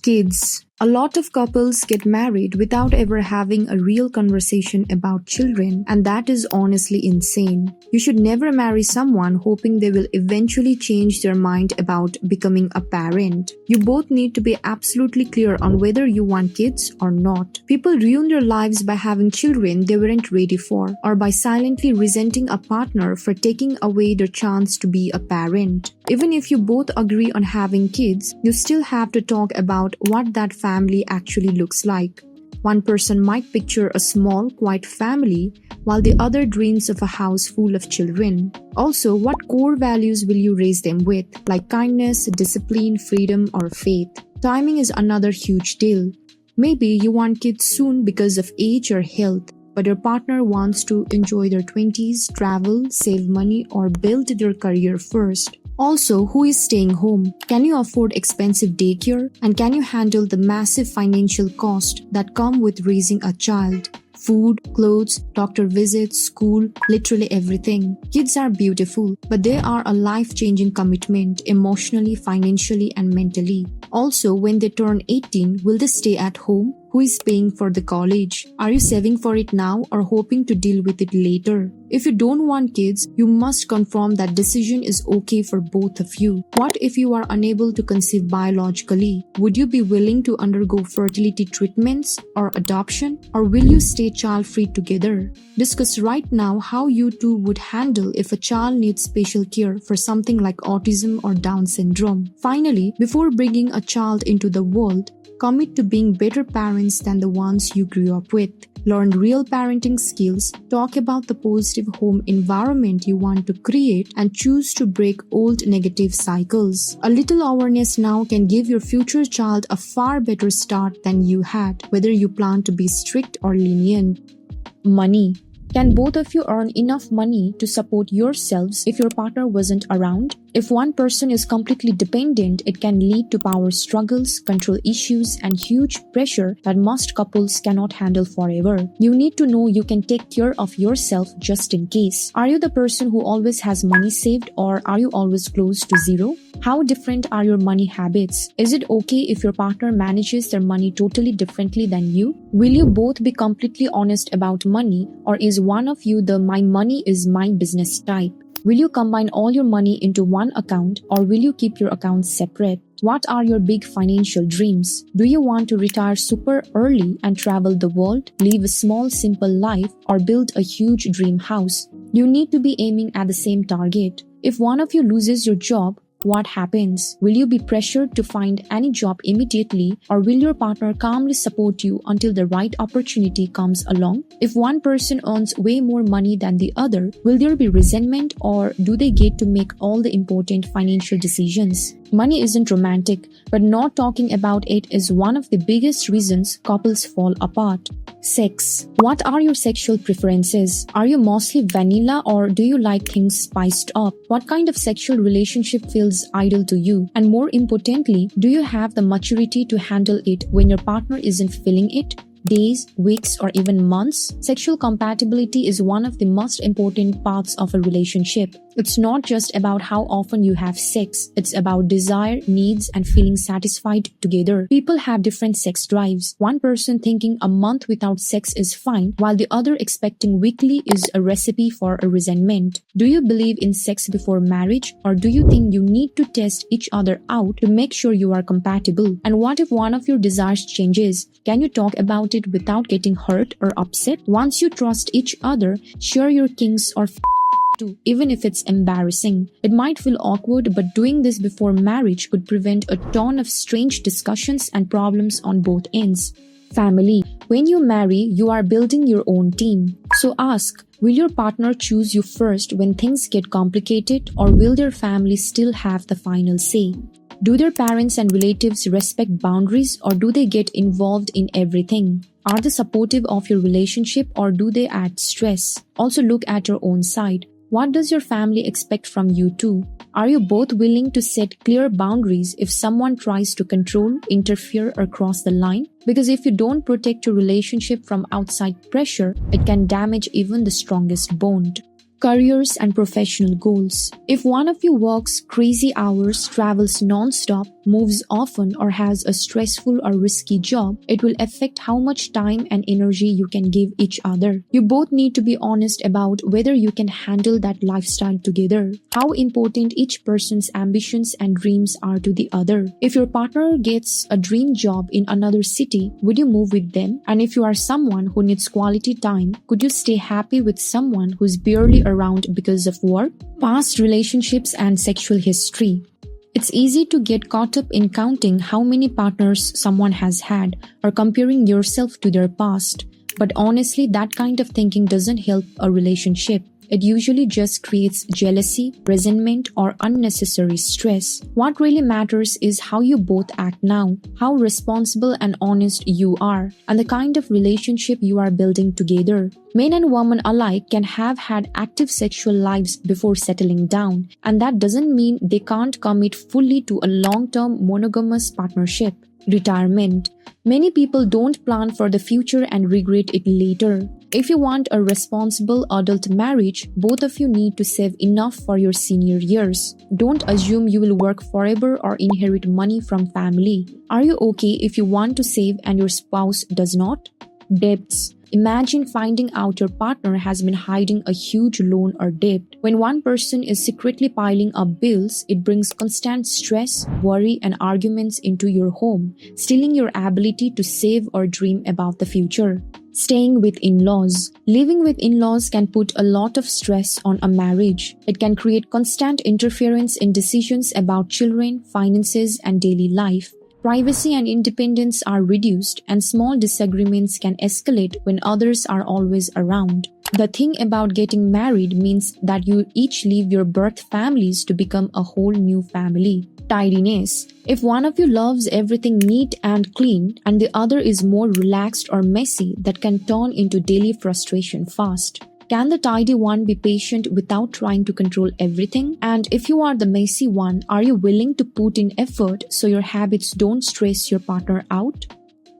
Kids. A lot of couples get married without ever having a real conversation about children, and that is honestly insane. You should never marry someone hoping they will eventually change their mind about becoming a parent. You both need to be absolutely clear on whether you want kids or not. People ruin their lives by having children they weren't ready for, or by silently resenting a partner for taking away their chance to be a parent. Even if you both agree on having kids, you still have to talk about what that family actually looks like. One person might picture a small, quiet family, while the other dreams of a house full of children. Also, what core values will you raise them with, like kindness, discipline, freedom, or faith? Timing is another huge deal. Maybe you want kids soon because of age or health, but your partner wants to enjoy their 20s, travel, save money, or build their career first. Also, who is staying home? Can you afford expensive daycare? And can you handle the massive financial cost that come with raising a child? Food, clothes, doctor visits, school, literally everything. Kids are beautiful, but they are a life-changing commitment emotionally, financially, and mentally. Also, when they turn 18, will they stay at home? Who is paying for the college? Are you saving for it now or hoping to deal with it later? If you don't want kids, you must confirm that decision is okay for both of you. What if you are unable to conceive biologically? Would you be willing to undergo fertility treatments or adoption? Or will you stay child-free together? Discuss right now how you two would handle if a child needs special care for something like autism or Down syndrome. Finally, before bringing a child into the world, commit to being better parents than the ones you grew up with. Learn real parenting skills, talk about the positive home environment you want to create, and choose to break old negative cycles. A little awareness now can give your future child a far better start than you had, whether you plan to be strict or lenient. Money. Can both of you earn enough money to support yourselves if your partner wasn't around? If one person is completely dependent, it can lead to power struggles, control issues, and huge pressure that most couples cannot handle forever. You need to know you can take care of yourself just in case. Are you the person who always has money saved, or are you always close to zero? How different are your money habits? Is it okay if your partner manages their money totally differently than you? Will you both be completely honest about money, or is one of you the my money is my business type? Will you combine all your money into one account, or will you keep your accounts separate? What are your big financial dreams? Do you want to retire super early and travel the world, live a small simple life, or build a huge dream house? You need to be aiming at the same target. If one of you loses your job, what happens? Will you be pressured to find any job immediately, or will your partner calmly support you until the right opportunity comes along? If one person earns way more money than the other, will there be resentment, or do they get to make all the important financial decisions? Money isn't romantic, but not talking about it is one of the biggest reasons couples fall apart. Sex. What are your sexual preferences? Are you mostly vanilla, or do you like things spiced up? What kind of sexual relationship feels ideal to you? And more importantly, do you have the maturity to handle it when your partner isn't feeling it? Days, weeks, or even months? Sexual compatibility is one of the most important parts of a relationship. It's not just about how often you have sex. It's about desire, needs, and feeling satisfied together. People have different sex drives. One person thinking a month without sex is fine, while the other expecting weekly is a recipe for a resentment. Do you believe in sex before marriage, or do you think you need to test each other out to make sure you are compatible? And what if one of your desires changes? Can you talk about it without getting hurt or upset? Once you trust each other, share your kinks or too, even if it's embarrassing. It might feel awkward, but doing this before marriage could prevent a ton of strange discussions and problems on both ends. Family. When you marry, you are building your own team. So ask, will your partner choose you first when things get complicated, or will their family still have the final say? Do their parents and relatives respect boundaries, or do they get involved in everything? Are they supportive of your relationship, or do they add stress? Also look at your own side. What does your family expect from you too? Are you both willing to set clear boundaries if someone tries to control, interfere, or cross the line? Because if you don't protect your relationship from outside pressure, it can damage even the strongest bond. Careers and professional goals. If one of you works crazy hours, travels non-stop, moves often, or has a stressful or risky job, it will affect how much time and energy you can give each other. You both need to be honest about whether you can handle that lifestyle together, how important each person's ambitions and dreams are to the other. If your partner gets a dream job in another city, would you move with them? And if you are someone who needs quality time, could you stay happy with someone who's barely around because of work? Past relationships and sexual history. It's easy to get caught up in counting how many partners someone has had or comparing yourself to their past. But honestly, that kind of thinking doesn't help a relationship. It usually just creates jealousy, resentment, or unnecessary stress. What really matters is how you both act now, how responsible and honest you are, and the kind of relationship you are building together. Men and women alike can have had active sexual lives before settling down, and that doesn't mean they can't commit fully to a long-term monogamous partnership. Retirement. Many people don't plan for the future and regret it later. If you want a responsible adult marriage, both of you need to save enough for your senior years. Don't assume you will work forever or inherit money from family. Are you okay if you want to save and your spouse does not? Debts. Imagine finding out your partner has been hiding a huge loan or debt. When one person is secretly piling up bills, it brings constant stress, worry, and arguments into your home, stealing your ability to save or dream about the future. Staying with in-laws. Living with in-laws can put a lot of stress on a marriage. It can create constant interference in decisions about children, finances, and daily life. Privacy and independence are reduced, and small disagreements can escalate when others are always around. The thing about getting married means that you each leave your birth families to become a whole new family. Tidiness. If one of you loves everything neat and clean, and the other is more relaxed or messy, that can turn into daily frustration fast. Can the tidy one be patient without trying to control everything? And if you are the messy one, are you willing to put in effort so your habits don't stress your partner out?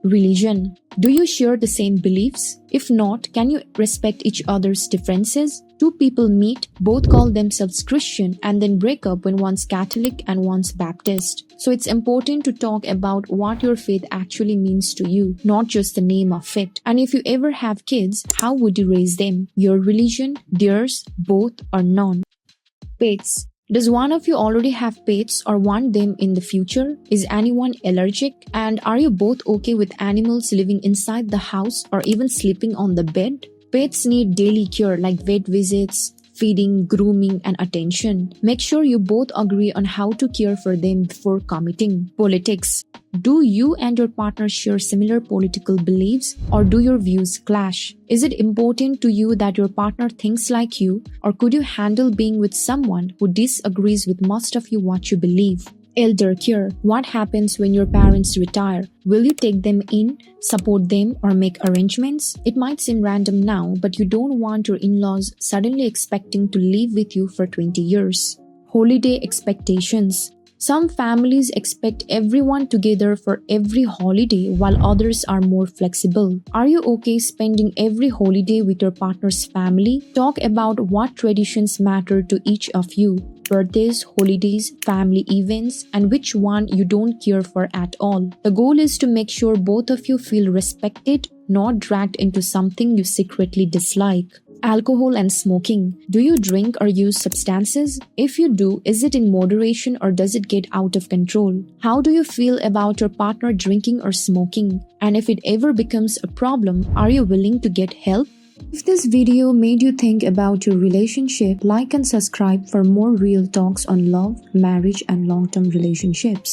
Religion. Do you share the same beliefs? If not, can you respect each other's differences? Two people meet, both call themselves Christian, and then break up when one's Catholic and one's Baptist. So it's important to talk about what your faith actually means to you, not just the name of it. And if you ever have kids, how would you raise them? Your religion, theirs, both, or none? Pets. Does one of you already have pets or want them in the future? Is anyone allergic? And are you both okay with animals living inside the house or even sleeping on the bed? Pets need daily care like vet visits, feeding, grooming, and attention. Make sure you both agree on how to care for them before committing. Politics. Do you and your partner share similar political beliefs, or do your views clash? Is it important to you that your partner thinks like you, or could you handle being with someone who disagrees with most of what you believe? Elder care. What happens when your parents retire? Will you take them in, support them, or make arrangements? It might seem random now, but you don't want your in-laws suddenly expecting to live with you for 20 years. Holiday expectations. Some families expect everyone together for every holiday, while others are more flexible. Are you okay spending every holiday with your partner's family? Talk about what traditions matter to each of you. Birthdays, holidays, family events, and which one you don't care for at all. The goal is to make sure both of you feel respected, not dragged into something you secretly dislike. Alcohol and smoking. Do you drink or use substances? If you do, is it in moderation or does it get out of control? How do you feel about your partner drinking or smoking? And if it ever becomes a problem, are you willing to get help? If this video made you think about your relationship, like and subscribe for more real talks on love, marriage, and long-term relationships.